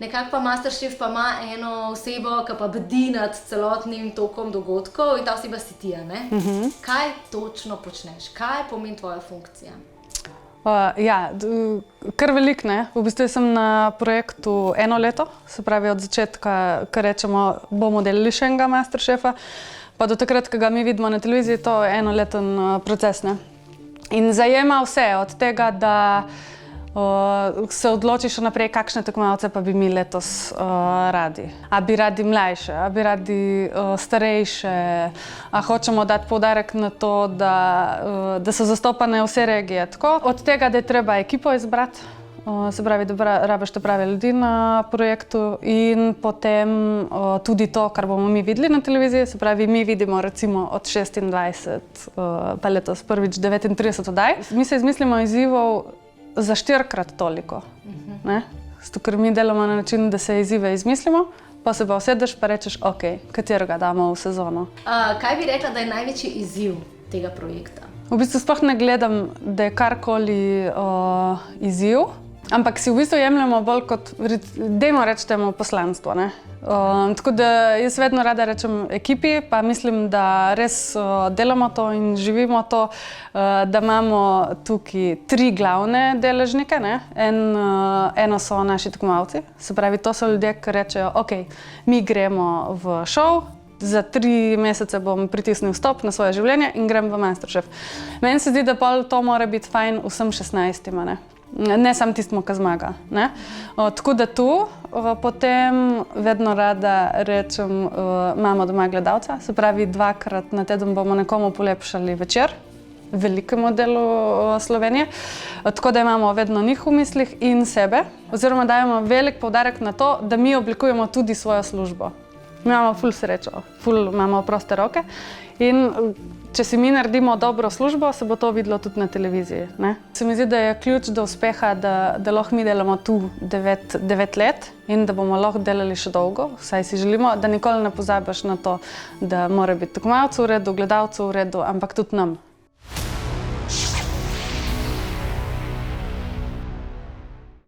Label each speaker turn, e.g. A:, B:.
A: nekako pa Masterchef pa ima eno osebo, ki pa bdi nad celotnim tokom dogodkov in ta oseba si ti, ne? Kaj točno počneš? Kaj pomeni tvoja funkcija?
B: Kar veliko, ne. V bistvu sem na projektu 1 leto, se pravi od začetka, kar rečemo, bomo delali še enega Masterchefa, pa do takrat, ko ga mi vidimo na televiziji, to je enoleten proces, ne. In zajema vse, od tega, da se odločiš naprej, kakšne tekmovalce pa bi mi letos radi. A bi radi mlajše, a bi radi starejše, a hočemo dati poudarek na to, da so zastopane vse regije. Tako, od tega, da je treba ekipo izbrati, se pravi, da rabiš te prave ljudi na projektu in potem tudi to, kar bomo mi videli na televiziji, se pravi, mi vidimo recimo od 26, pa letos prvič 39 oddaj. Mi se izmislimo izzivov za 4-krat toliko, ne? Zato, ker mi delamo na način, da se izzive izmislimo, pa se pa usedeš pa rečeš, ok, katerega damo v sezono.
A: Kaj bi rekla, da je največji izziv tega projekta?
B: V bistvu sploh ne gledam, da je karkoli izziv, ampak si v bistvu jemljemo bolj kot, dajmo reči temu poslanstvo, ne? Tako da jaz vedno rada rečem ekipi, pa mislim, da res delamo to in živimo to, da imamo tukaj 3 glavne deležnike, ne? Eno so naši tekmovalci, se pravi, to so ljudje, ki rečejo, ok, mi gremo v šov, za 3 mesece bom pritisnil stop na svoje življenje in grem v Masterchef. Meni se zdi, da pol to mora biti fajn vsem 16-ima, ne samo tistemu, ki zmaga, ne. Tako da tu potem vedno rada rečem, imamo doma gledalca, se pravi 2-krat na teden bomo nekomu polepšali večer, velikemu delu Slovenije, tako da imamo vedno njih v mislih in sebe, oziroma dajemo velik poudarek na to, da mi oblikujemo tudi svojo službo. Mi imamo ful srečo, ful imamo proste roke in če si mi naredimo dobro službo, se bo to videlo tudi na televiziji, ne. Se mi zdi, da je ključ do uspeha, da lahko mi delamo tu 9 let in da bomo lahko delali še dolgo, vsaj si želimo, da nikoli ne pozabiš na to, da mora biti tekmovalcu v redu, gledalcu v redu, ampak tudi nam.